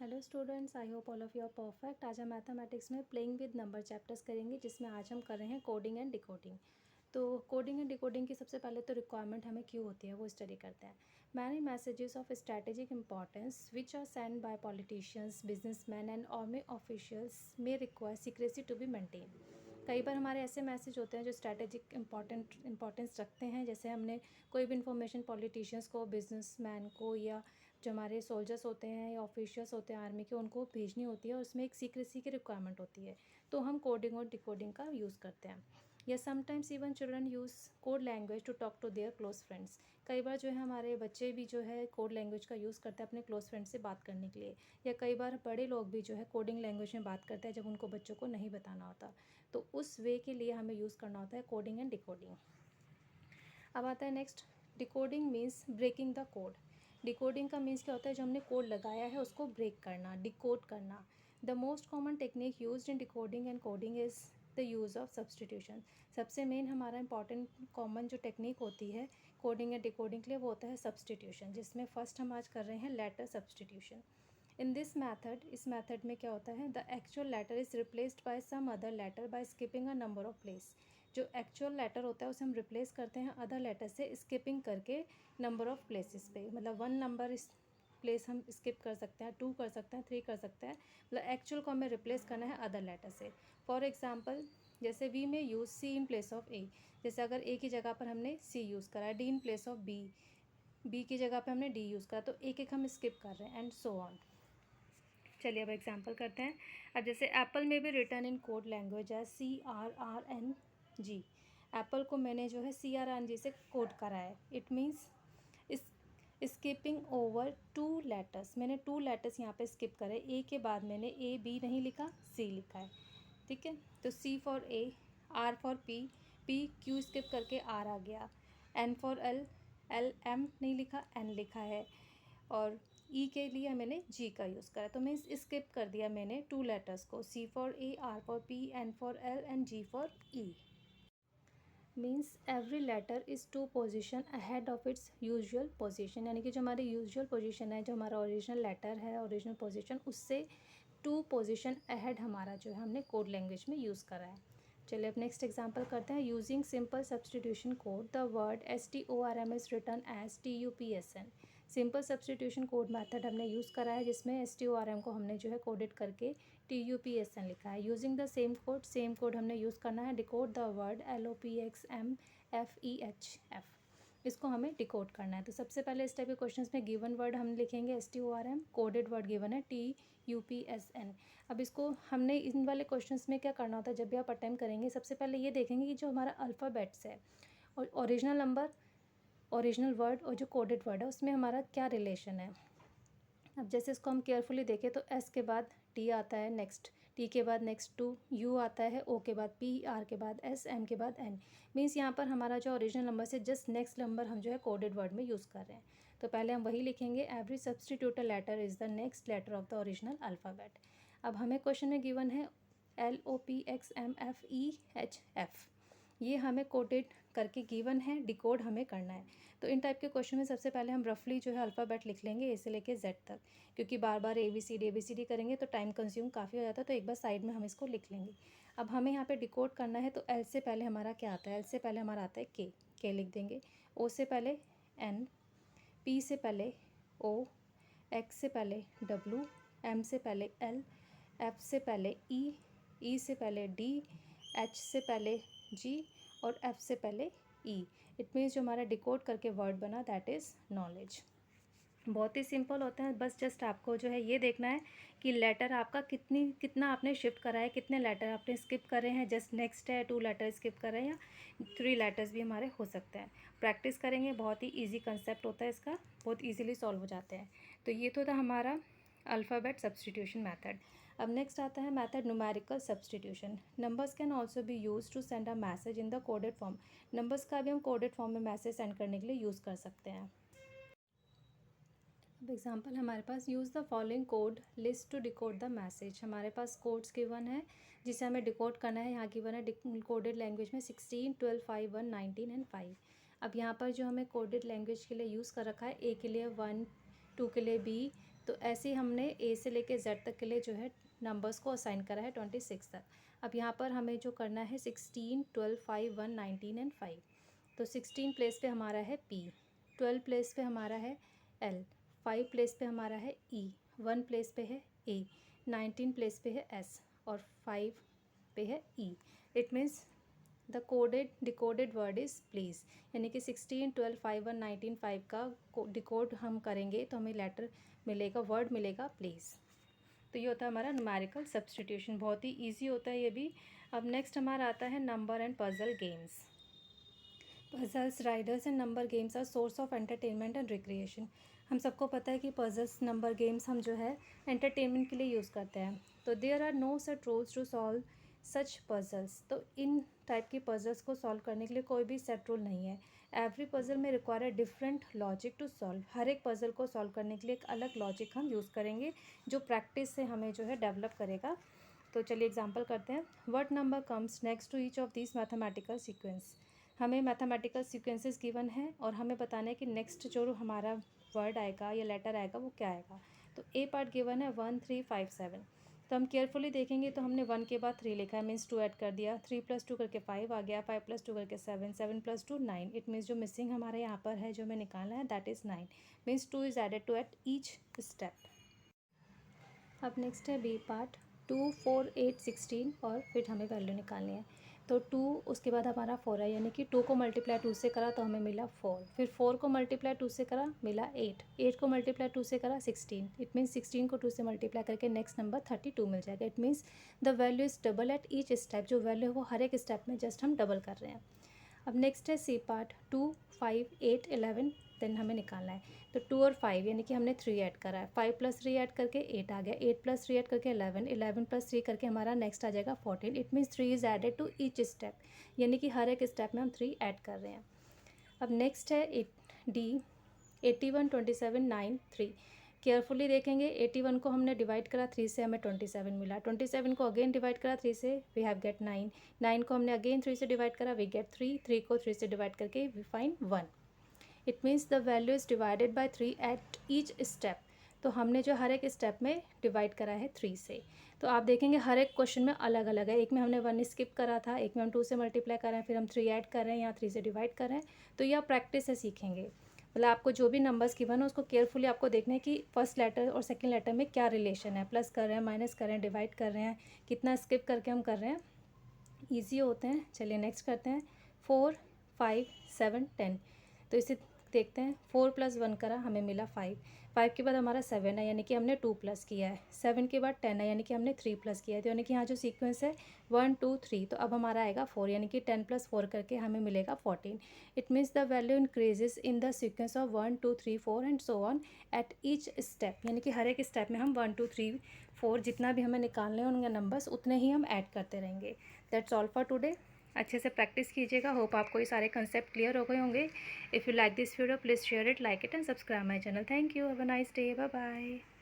Hello students, I hope all of you are perfect. आज हम mathematics में playing with number chapters करेंगे, जिसमें आज हम कर रहे हैं कोडिंग एंड डिकोडिंग। तो कोडिंग एंड डिकोडिंग की सबसे पहले तो रिक्वायरमेंट हमें क्यों होती है वो स्टडी करते हैं। Many messages of strategic importance which are send by politicians, businessman and army officials may require secrecy to be maintain. कई बार हमारे ऐसे मैसेज होते हैं जो स्ट्रैटेजिक इंपॉर्टेंस रखते हैं, जैसे हमने कोई भी इन्फॉर्मेशन पॉलिटिशियंस को, बिजनेसमैन को, या जो हमारे सोल्जर्स होते हैं या ऑफिशियल्स होते हैं आर्मी के, उनको भेजनी होती है और उसमें एक सीक्रेसी की रिक्वायरमेंट होती है, तो हम कोडिंग और डिकोडिंग का यूज़ करते हैं। या sometimes even children use code language to talk to their close friends. कई बार जो है हमारे बच्चे भी जो है कोड लैंग्वेज का यूज़ करते हैं अपने क्लोज फ्रेंड से बात करने के लिए, या कई बार बड़े लोग भी जो है कोडिंग लैंग्वेज में बात करते हैं जब उनको बच्चों को नहीं बताना होता, तो उस वे के लिए हमें यूज़ करना होता है कोडिंग एंड डिकोडिंग। अब आता है next, decoding means breaking the code. Decoding का मीन्स क्या होता है, जो हमने कोड लगाया है उसको ब्रेक करना, डिकोड करना। The most common technique used in decoding and coding is the use of substitution. सबसे मेन हमारा इंपॉर्टेंट कॉमन जो टेक्निक होती है कोडिंग या डिकोडिंग के लिए वो होता है सब्सटीट्यूशन, जिसमें फर्स्ट हम आज कर रहे हैं letter substitution. In this method, इस मैथड में क्या होता है, the actual letter is replaced by some other letter by skipping a number of place. जो एक्चुअल लेटर होता है उसे हम रिप्लेस करते हैं अदर लेटर से स्किपिंग करके नंबर ऑफ़ प्लेसेस पे, मतलब 1 नंबर इस प्लेस हम स्किप कर सकते हैं, 2 कर सकते हैं, 3 कर सकते हैं, मतलब एक्चुअल को हमें रिप्लेस करना है अदर लेटर से। फॉर एग्जांपल, जैसे we may use C in place of A. जैसे अगर ए की जगह पर हमने सी यूज़ करा है, D in place of B, B की जगह पर हमने डी यूज़ करा, तो एक एक हम स्किप कर रहे हैं एंड सो ऑन। चलिए अब एग्जांपल करते हैं। अब जैसे एप्पल में भी रिटर्न इन कोड लैंग्वेज है CRRNG। एप्पल को मैंने जो है CRNG से कोड करा है। इट मीन्स इस स्किपिंग ओवर 2 लेटर्स। मैंने 2 लेटर्स यहाँ पे स्किप करे। ए के बाद मैंने A B नहीं लिखा, C लिखा है। ठीक है, तो C for A, R for P Q skip करके R आ गया, N फॉर L M नहीं लिखा, N लिखा है, और ई के लिए मैंने जी का यूज़ करा। तो मैं स्किप कर दिया मैंने 2 लेटर्स को, C for A, R for P, N for L and G for E. Means every letter is 2 position ahead of its usual position, यानी कि जो हमारी यूजुअल पोजिशन है, जो हमारा ओरिजिनल लेटर है, ओरिजिनल पोजिशन, उससे 2 पोजिशन अहेड हमारा जो है हमने कोड लैंग्वेज में यूज़ करा है। चलिए अब नेक्स्ट एग्जांपल करते हैं। Using simple substitution code the word STORM is written as TUPSN। Simple substitution code method हमने यूज़ करा है, जिसमें STORM को हमने जो है कोडेड करके TUPSN लिखा है। यूजिंग द सेम कोड हमने यूज़ करना है डिकोड द वर्ड LOPXMFEHF। इसको हमें डिकोड करना है। तो सबसे पहले इस टाइप के क्वेश्चंस में गिवन वर्ड हम लिखेंगे STORM, कोडेड वर्ड गिवन है TUPSN। अब इसको हमने इन वाले क्वेश्चंस में क्या करना होता है, जब भी आप अटेम्प्ट करेंगे सबसे पहले ये देखेंगे कि जो हमारा अल्फ़ाबेट्स है और ओरिजिनल नंबर, ओरिजिनल वर्ड और जो कोडेड वर्ड है उसमें हमारा क्या रिलेशन है। अब जैसे इसको हम केयरफुली देखें तो एस के बाद टी आता है, नेक्स्ट टी के बाद नेक्स्ट टू, यू आता है, ओ के बाद पी, आर के बाद एस, एम के बाद एन। मीन्स यहाँ पर हमारा जो ओरिजिनल नंबर से जस्ट नेक्स्ट नंबर हम जो है कोडेड वर्ड में यूज़ कर रहे हैं। तो पहले हम वही लिखेंगे, every substituted letter is the next letter of the original alphabet. अब हमें क्वेश्चन में गिवन है LOPXMFEHF, ये हमें कोडेड करके गिवन है, डिकोड हमें करना है। तो इन टाइप के क्वेश्चन में सबसे पहले हम रफली जो है अल्फ़ाबेट लिख लेंगे ए से लेके जेड तक, क्योंकि बार बार ABCD करेंगे तो टाइम कंज्यूम काफ़ी हो जाता है, तो एक बार साइड में हम इसको लिख लेंगे। अब हमें यहाँ पे डिकोड करना है, तो एल से पहले हमारा क्या आता है, एल से पहले हमारा आता है के लिख देंगे, ओ से पहले एन, पी से पहले ओ, एक्स से पहले डब्लू, एम से पहले एल, एफ से पहले ई से पहले डी, एच से पहले जी और एफ से पहले ई। इट मीन्स जो हमारा डिकोड करके वर्ड बना दैट इज़ नॉलेज। बहुत ही सिंपल होता है, बस जस्ट आपको जो है ये देखना है कि लेटर आपका कितना आपने शिफ्ट करा है, कितने लेटर आपने स्किप करे हैं, जस्ट नेक्स्ट है 2 लेटर स्किप कर रहे हैं, या 3 लेटर्स भी हमारे हो सकते हैं। प्रैक्टिस करेंगे, बहुत ही ईजी कंसेप्ट होता है इसका, बहुत ईजिली सॉल्व हो जाते हैं। तो ये तो था हमारा अल्फ़ाबेट सब्सटीट्यूशन मैथड। अब नेक्स्ट आता है method numerical substitution. Numbers can also be use to send a message in the coded form. Numbers का भी हम कोडेड फॉर्म में मैसेज सेंड करने के लिए यूज़ कर सकते हैं। अब एग्जांपल हमारे पास, use the following code list to decode the message. हमारे पास कोड्स गिवन है जिसे हमें डिकोड करना है। यहाँ गिवन है कोडेड लैंग्वेज में 16, 12, 5, 1, 19 एंड 5। अब यहाँ पर जो हमें कोडेड लैंग्वेज के लिए यूज़ कर रखा है, ए के लिए 1, 2 के लिए B, तो ऐसे ही हमने ए से लेके जेड तक के लिए जो है नंबर्स को असाइन करा है 26 तक। अब यहाँ पर हमें जो करना है 16, 12, 5, 1, 19 एंड 5। तो 16 प्लेस पे हमारा है पी, 12 प्लेस पे हमारा है एल, 5 प्लेस पे हमारा है ई, 1 प्लेस पे है ए, 19 प्लेस पे है एस और 5 पे है E. It means the coded decoded word is please, यानी कि 16, 12, 5, 1, 19, 5 का डिकोड हम करेंगे तो हमें लेटर मिलेगा, वर्ड मिलेगा प्लीज़। तो ये होता है हमारा न्यूमेरिकल सब्स्टिट्यूशन, बहुत ही इजी होता है ये भी। अब नेक्स्ट हमारा आता है number and puzzle games. Puzzles, riddles and number games are source of entertainment and recreation. हम सबको पता है कि पजल्स, नंबर गेम्स हम जो है एंटरटेनमेंट के लिए यूज़ करते हैं। तो there are no set rules to solve such puzzles. तो इन टाइप की पजल्स को सॉल्व करने के लिए कोई भी सेट रूल नहीं है। Every puzzle may require different logic to solve. हर एक पजल को सॉल्व करने के लिए एक अलग लॉजिक हम यूज़ करेंगे जो प्रैक्टिस से हमें जो है डेवलप करेगा। तो चलिए एग्जांपल करते हैं। What number comes next to each of this mathematical sequence. हमें मैथमेटिकल सीक्वेंसेस गिवन है और हमें बताना है कि नेक्स्ट जो हमारा वर्ड आएगा या लेटर आएगा वो क्या आएगा। तो ए पार्ट गिवन है 1, 3, 5, 7। तो हम केयरफुली देखेंगे तो हमने 1 के बाद 3 लिखा है, मीन्स 2 ऐड कर दिया, 3 + 2 करके 5 आ गया, 5 + 2 करके 7, 7 + 2 9। इट मीन्स जो मिसिंग हमारे यहाँ पर है, जो हमें निकालना है, that is 9। Means 2 is added to at each step. अब नेक्स्ट है बी पार्ट 2, 4, 8, 16 और फिर हमें वैल्यू निकालनी है। तो 2 उसके बाद हमारा 4 है, यानी कि 2 को मल्टीप्लाई 2 से करा तो हमें मिला 4, फिर 4 को मल्टीप्लाई 2 से करा मिला 8, 8 को मल्टीप्लाई 2 से करा 16। इट मीन्स 16 को 2 से मल्टीप्लाई करके नेक्स्ट नंबर 32 मिल जाएगा। It means the value is double eight each step. जो वैल्यू है वो हर एक स्टेप में जस्ट हम डबल कर रहे हैं। अब नेक्स्ट है सी पार्ट 2, 5, 8, 11 देन हमें निकालना है। तो 2 और 5 यानी कि हमने 3 ऐड करा है, 5 + 3 ऐड करके 8 आ गया, 8 + 3 ऐड करके 11, 11 + 3 करके हमारा नेक्स्ट आ जाएगा 14। It means 3 is added to each step, यानी कि हर एक स्टेप में हम 3 ऐड कर रहे हैं। अब नेक्स्ट है डी 81, 27, 9, 3। केयरफुली देखेंगे, 81 को हमने डिवाइड करा 3 से, हमें 27 मिला, 27 को अगेन डिवाइड करा 3 से, वी हैव गेट 9, 9 को हमने अगेन 3 से डिवाइड करा, वी गेट 3, 3 को 3 से डिवाइड करके we find 1। It means the value is divided by 3 at each step. तो हमने जो हर एक स्टेप में डिवाइड करा है 3 से। तो आप देखेंगे हर एक क्वेश्चन में अलग अलग है, एक में हमने 1 स्किप करा था, एक में हम 2 से मल्टीप्लाई कर रहे हैं, फिर हम 3 ऐड कर रहे हैं, यहाँ 3 से डिवाइड कर रहे हैं। तो यह प्रैक्टिस से सीखेंगे। मतलब आपको जो भी नंबर्स गिवन है उसको केयरफुली आपको देखना है कि फर्स्ट लेटर और सेकंड लेटर में क्या रिलेशन है, प्लस कर रहे हैं, माइनस कर रहे हैं, डिवाइड कर रहे हैं, कितना स्किप करके हम कर रहे हैं। ईजी होते हैं। चलिए नेक्स्ट करते हैं 4, 5, 7, 10। तो इसे देखते हैं, 4 + 1 करा, हमें मिला 5, 5 के बाद हमारा 7 है, यानी कि हमने 2 प्लस किया है, 7 के बाद 10 है, यानी कि हमने 3 प्लस किया है। तो यानी कि यहाँ जो सीक्वेंस है 1, 2, 3, तो अब हमारा आएगा 4, यानी कि 10 + 4 करके हमें मिलेगा 14। It means the value increases in the sequence of 1, 2, 3, 4 and so on eight each step, यानी कि हर एक स्टेप में हम 1, 2, 3, 4 जितना भी हमें निकालने हैं उनके नंबर्स उतने ही हम ऐड करते रहेंगे। That's all for today. अच्छे से प्रैक्टिस कीजिएगा। होप आपको ये सारे कंसेप्ट क्लियर हो गए होंगे। If you like this video please share it, like it and subscribe my channel. Thank you, have a nice day, bye bye.